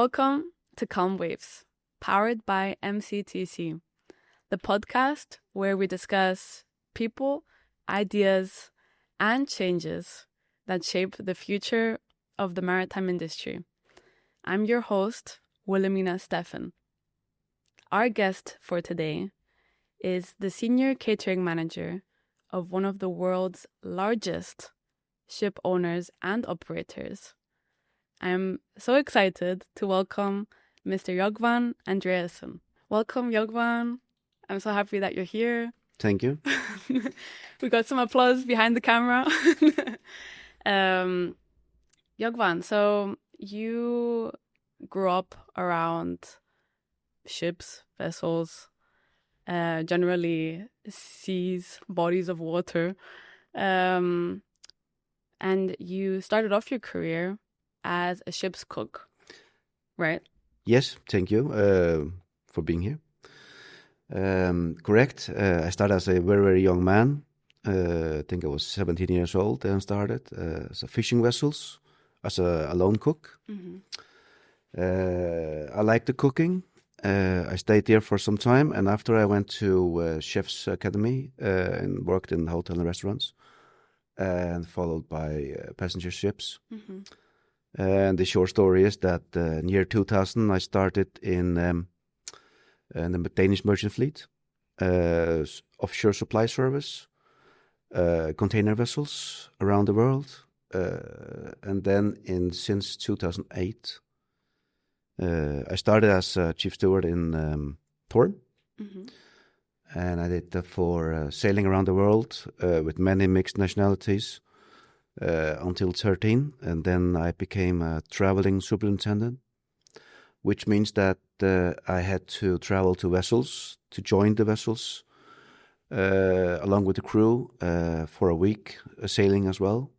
Welcome to CalmWaves, powered by MCTC, the podcast where we discuss people, ideas, and changes that shape the future of the maritime industry. I'm your host, Wilhelmina Steffen. Our guest for today is the senior catering manager of one of the world's largest ship owners and operators. I'm so excited to welcome Mr. Jogvan Andreasen. Welcome, Jogvan. I'm so happy that you're here. Thank you. We got some applause behind the camera. Jogvan, so you grew up around ships, vessels, generally seas, bodies of water. And you started off your career as a ship's cook, right? Yes, thank you for being here. Correct. I started as a very, very young man. I think I was 17 years old and started as a fishing vessels, as a lone cook. Mm-hmm. I liked the cooking. I stayed there for some time, and after I went to Chef's Academy and worked in hotel and restaurants, and followed by passenger ships. Mm-hmm. And the short story is that in year 2000, I started in the Danish merchant fleet, offshore supply service, container vessels around the world. And then since 2008, I started as a chief steward in TORM. Mm-hmm. And I did that for sailing around the world with many mixed nationalities. Until 13, and then I became a traveling superintendent, which means that I had to travel to vessels, to join the vessels, along with the crew for a week, sailing as well,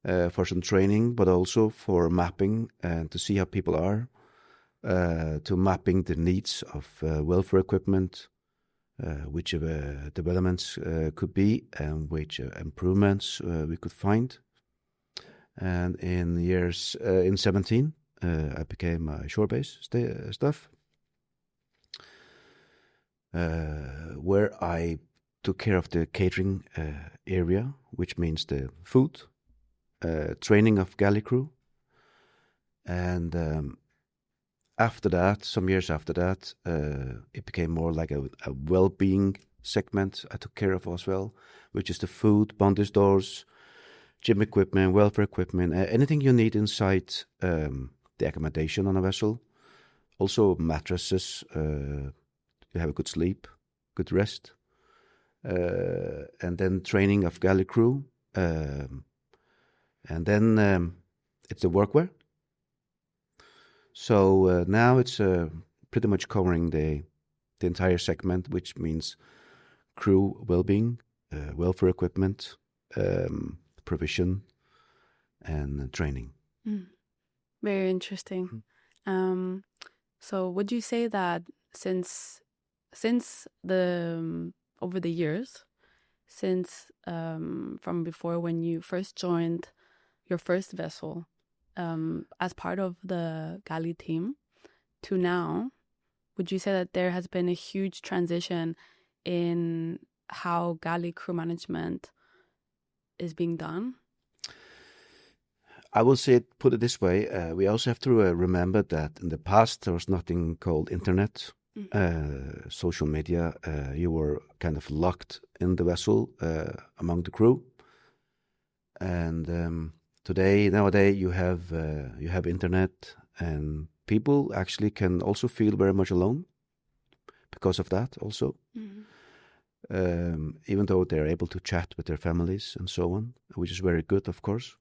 for some training, but also for mapping and to see how people are, to mapping the needs of welfare equipment, which developments could be and which improvements we could find. And in 17, I became a shore-based staff, where I took care of the catering area, which means the food, training of galley crew, and after that, some years after that, it became more like a well-being segment I took care of as well, which is the food, bondage doors, gym equipment, welfare equipment, anything you need inside the accommodation on a vessel. Also mattresses, you have a good sleep, good rest. And then training of galley crew. And then it's the workwear. So now it's pretty much covering the entire segment, which means crew well-being, welfare equipment, provision, and training. Very interesting. So would you say that since the over the years, since from before when you first joined your first vessel, as part of the Galley team to now, would you say that there has been a huge transition in how Galley crew management is being done? I will put it this way. We also have to remember that in the past there was nothing called internet, social media. You were kind of locked in the vessel among the crew. And nowadays, you have internet, and people actually can also feel very much alone because of that. Also, even though they're able to chat with their families and so on, which is very good, of course.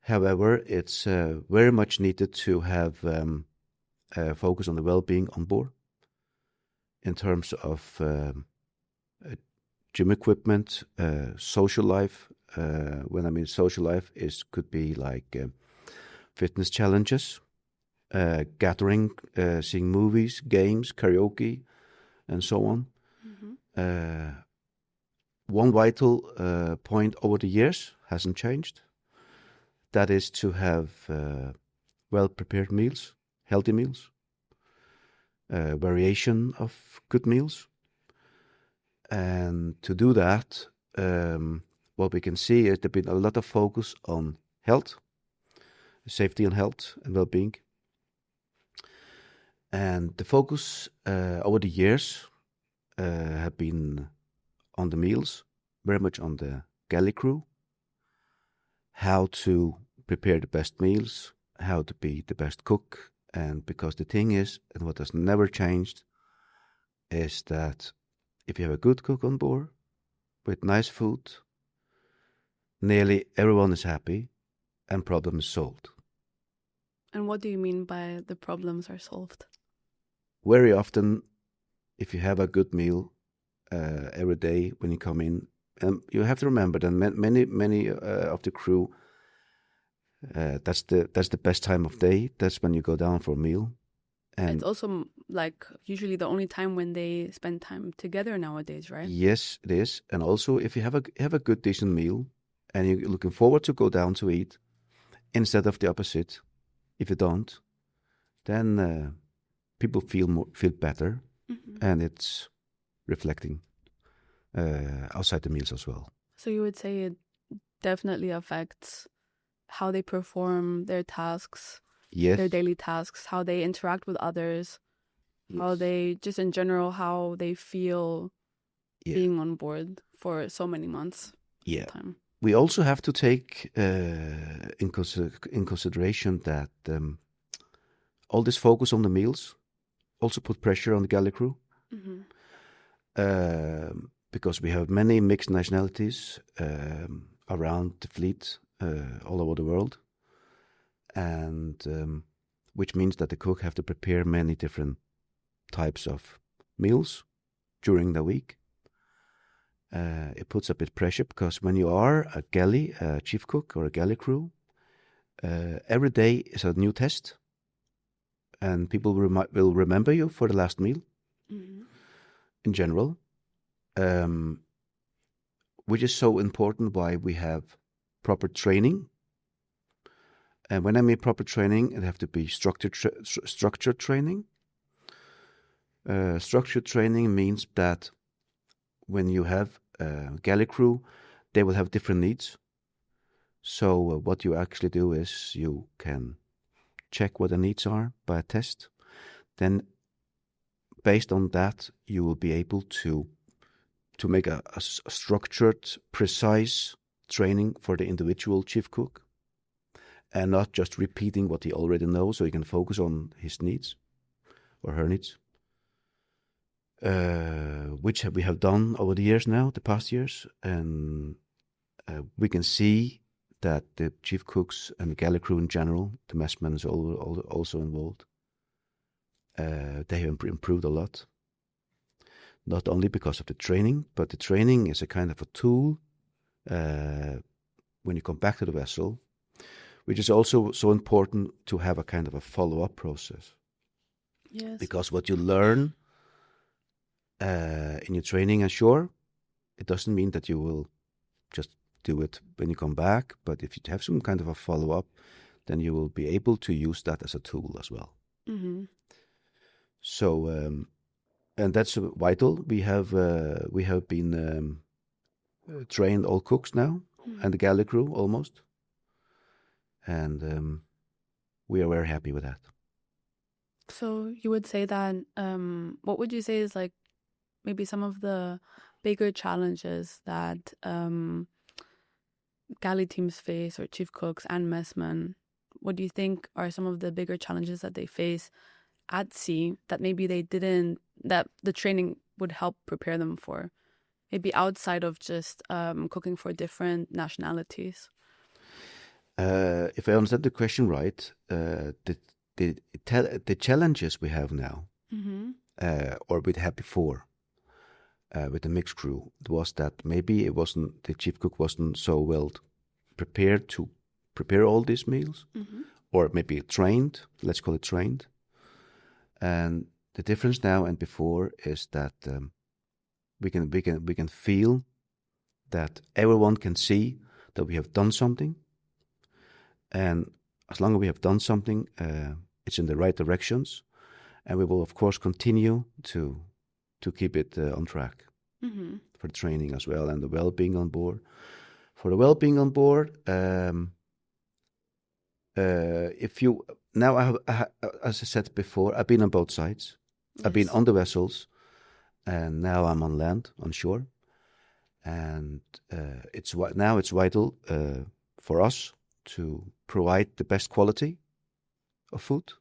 However, it's very much needed to have focus on the well-being on board in terms of gym equipment, social life. When I mean social life, could be like fitness challenges, gathering, seeing movies, games, karaoke, and so on. One vital point over the years hasn't changed. That is to have well-prepared meals, healthy meals, variation of good meals. And to do that, what we can see is there's been a lot of focus on health, safety and health and well-being. And the focus over the years have been on the meals, very much on the galley crew, how to prepare the best meals, how to be the best cook. And because the thing is, and what has never changed, is that if you have a good cook on board with nice food, nearly everyone is happy and problem is solved. And what do you mean by the problems are solved? Very often, if you have a good meal every day when you come in, and you have to remember that many of the crew, that's the best time of day. That's when you go down for a meal. And it's also like usually the only time when they spend time together nowadays, right? Yes, it is. And also, if you have a good decent meal and you're looking forward to go down to eat, instead of the opposite, if you don't, then people feel better, and it's reflecting outside the meals as well. So you would say it definitely affects how they perform their tasks, Yes. their daily tasks, how they interact with others, Yes. how they just in general, how they feel Yeah. being on board for so many months. Yeah. Time. We also have to take in consideration that all this focus on the meals also put pressure on the galley crew. Because we have many mixed nationalities around the fleet all over the world, and which means that the cook have to prepare many different types of meals during the week. It puts a bit pressure because when you are a galley, a chief cook or a galley crew, every day is a new test, and people will remember you for the last meal. In general, which is so important why we have proper training. And when I mean proper training, it have to be structured training. Structured training means that when you have a galley crew, they will have different needs. So what you actually do is you can check what the needs are by a test. Then based on that, you will be able to make a structured, precise training for the individual chief cook, and not just repeating what he already knows, so he can focus on his needs or her needs, which we have done over the years now, the past years, and we can see that the chief cooks and the galley crew in general, the messmen is also involved, they have improved a lot. Not only because of the training, but the training is a kind of a tool when you come back to the vessel, which is also so important to have a kind of a follow-up process. Yes. Because what you learn in your training ashore, it doesn't mean that you will just do it when you come back, but if you have some kind of a follow-up, then you will be able to use that as a tool as well. So, and that's vital. We have been trained all cooks now, and the galley crew almost, and we are very happy with that. So you would say that, what would you say is like maybe some of the bigger challenges that galley teams face, or chief cooks and messmen? What do you think are some of the bigger challenges that they face at sea that maybe they didn't, that the training would help prepare them for? Maybe outside of just cooking for different nationalities. If I understand the question right, the challenges we have now, or we had before, with the mixed crew, was that maybe the chief cook wasn't so well prepared to prepare all these meals, or maybe trained. Let's call it trained. And the difference now and before is that we can feel that everyone can see that we have done something, and as long as we have done something, it's in the right directions, and we will of course continue to keep it on track for training as well and the well-being on board. For the well-being on board, if you now, as I said before, I've been on both sides. Yes. I've been on the vessels, and now I'm on land, on shore, and it's vital for us to provide the best quality of food,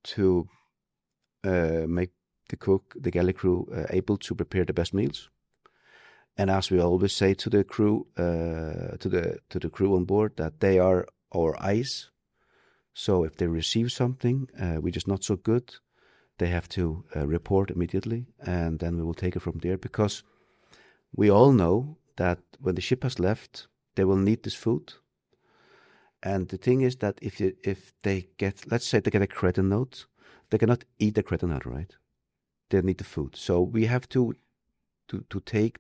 to make the galley crew able to prepare the best meals. And as we always say to the crew, to the crew on board, that they are our eyes. So if they receive something which is not so good, they have to report immediately, and then we will take it from there. Because we all know that when the ship has left, they will need this food. And the thing is that if they get, let's say they get a credit note, they cannot eat the credit note, right? They need the food. So we have to take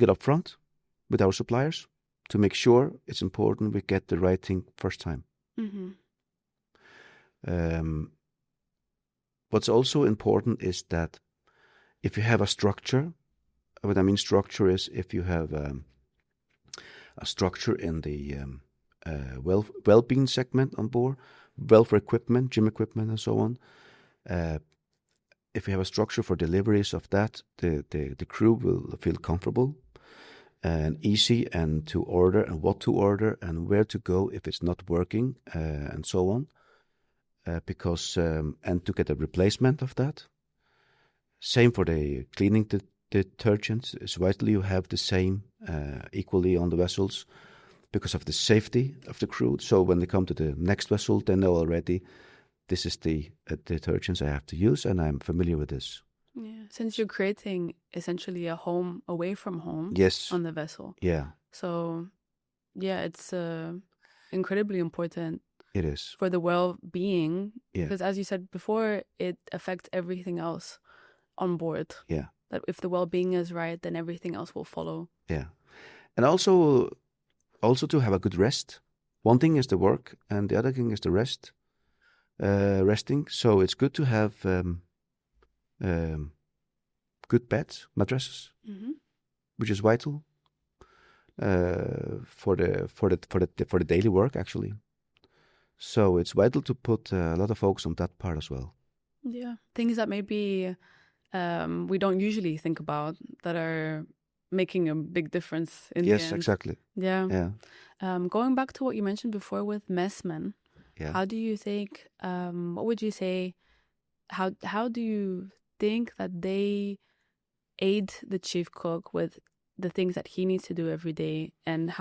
it up front with our suppliers to make sure it's important we get the right thing first time. What's also important is that if you have a structure, what I mean structure is if you have a structure in the well-being segment on board, welfare equipment, gym equipment, and so on. If you have a structure for deliveries of that, the crew will feel comfortable and easy, and to order and what to order and where to go if it's not working, and so on. Because and to get a replacement of that. Same for the cleaning detergents. It's vital you have the same equally on the vessels, because of the safety of the crew. So when they come to the next vessel, they know already this is the detergents I have to use, and I'm familiar with this. Yeah, since you're creating essentially a home away from home. Yes. On the vessel. Yeah. So, yeah, it's incredibly important. It is. For the well-being. Yeah. Because as you said before, it affects everything else on board. Yeah. That if the well-being is right, then everything else will follow. Yeah. And also to have a good rest. One thing is the work, and the other thing is the rest. Resting. So it's good to have good beds, mattresses, which is vital for the daily work actually. So it's vital to put a lot of focus on that part as well. Yeah, things that maybe we don't usually think about that are making a big difference in the end. Yes, exactly. Yeah. Going back to what you mentioned before with messmen, how do you think? What would you say? How do you think that they aid the chief cook with the things that he needs to do every day, and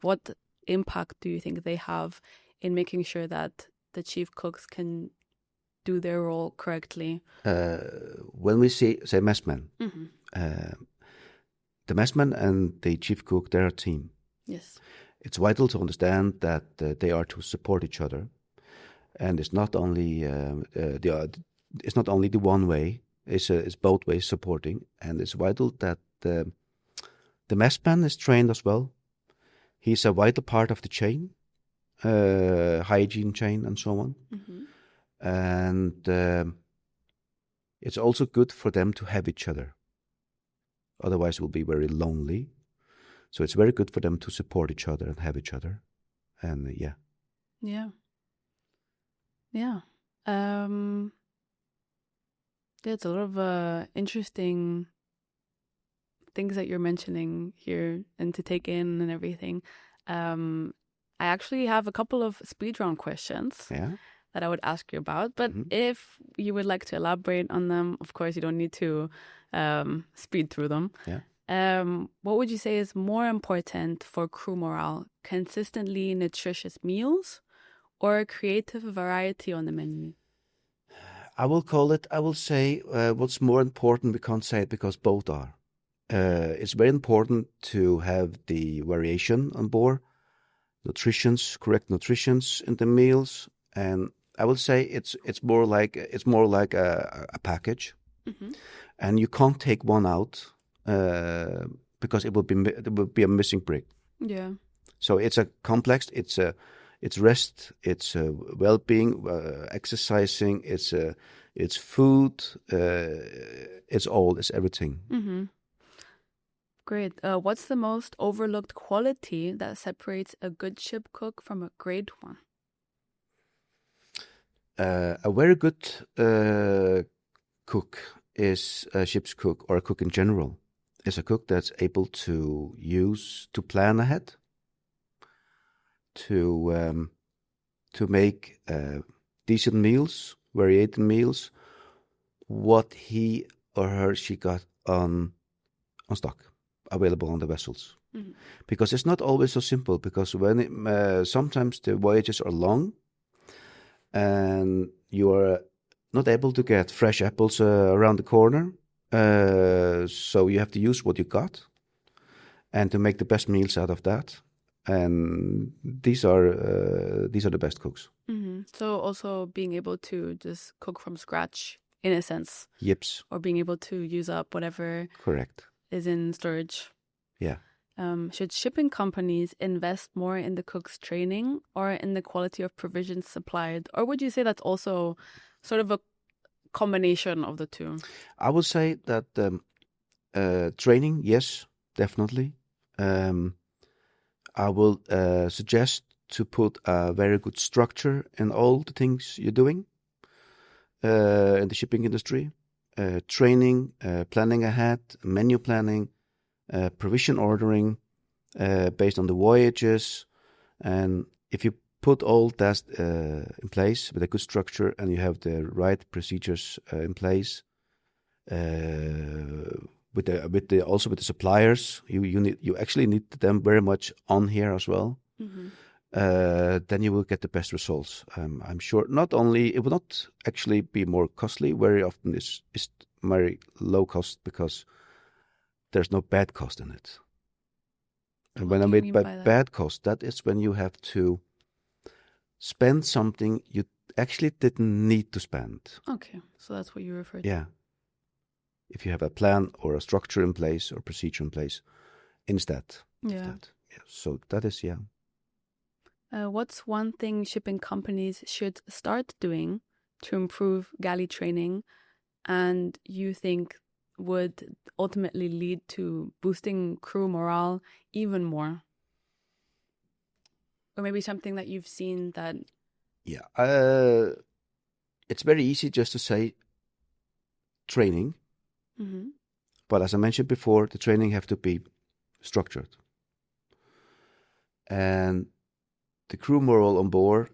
what impact do you think they have in making sure that the chief cooks can do their role correctly? When we say messmen, the messman and the chief cook, they're a team. Yes. It's vital to understand that they are to support each other, and it's not only it's not only the one way. It's both ways supporting, and it's vital that the messman is trained as well. He's a vital part of the chain, hygiene chain, and so on. And it's also good for them to have each other. Otherwise, it will be very lonely. So it's very good for them to support each other and have each other. And yeah. There's a lot of interesting things that you're mentioning here and to take in and everything. I actually have a couple of speed round questions that I would ask you about. But if you would like to elaborate on them, of course, you don't need to speed through them. What would you say is more important for crew morale? Consistently nutritious meals or creative variety on the menu? I will say what's more important, we can't say it because both are. It's very important to have the variation on board, correct nutritions in the meals, and I will say it's more like a package, and you can't take one out because it will be a missing brick. Yeah. So it's a complex. It's It's rest, it's well-being, exercising, it's food, it's everything. Mm-hmm. Great. What's the most overlooked quality that separates a good ship cook from a great one? A very good cook is a ship's cook, or a cook in general, is a cook that's able to plan ahead, to make decent meals, varied meals, what he or she got on stock, available on the vessels. Mm-hmm. Because it's not always so simple, because sometimes the voyages are long and you are not able to get fresh apples around the corner, so you have to use what you got and to make the best meals out of that. And these are the best cooks. Mm-hmm. So also being able to just cook from scratch, in a sense. Yips. Or being able to use up whatever Correct. is in storage. Yeah. Should shipping companies invest more in the cook's training or in the quality of provisions supplied? Or would you say that's also sort of a combination of the two? I would say that training, yes, definitely. I will suggest to put a very good structure in all the things you're doing in the shipping industry. Training, planning ahead, menu planning, provision ordering based on the voyages. And if you put all that in place with a good structure and you have the right procedures in place, with the suppliers, you actually need them very much on here as well. Mm-hmm. Then you will get the best results. I'm sure. Not only it will not actually be more costly. Very often it's very low cost because there's no bad cost in it. And when I mean by bad cost, that is when you have to spend something you actually didn't need to spend. Okay, so that's what you refer to. Yeah. If you have a plan or a structure in place or procedure in place instead. Yeah. So that is, yeah. What's one thing shipping companies should start doing to improve galley training and you think would ultimately lead to boosting crew morale even more? Or maybe something that you've seen that... Yeah. It's very easy just to say training. Mm-hmm. But as I mentioned before, the training have to be structured. And the crew morale on board,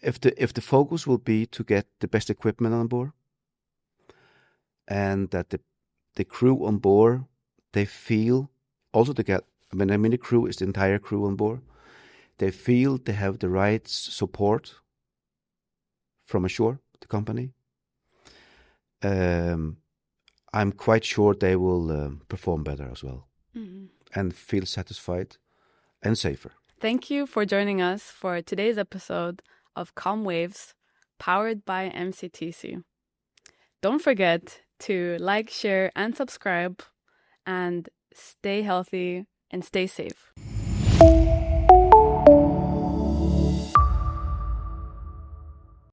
if the focus will be to get the best equipment on board, and that the crew on board, they feel also to get, when I mean the crew is the entire crew on board, they feel they have the right support from ashore, the company. I'm quite sure they will perform better as well, mm-hmm. and feel satisfied and safer. Thank you for joining us for today's episode of CalmWaves, powered by MCTC. Don't forget to like, share, and subscribe, and stay healthy and stay safe.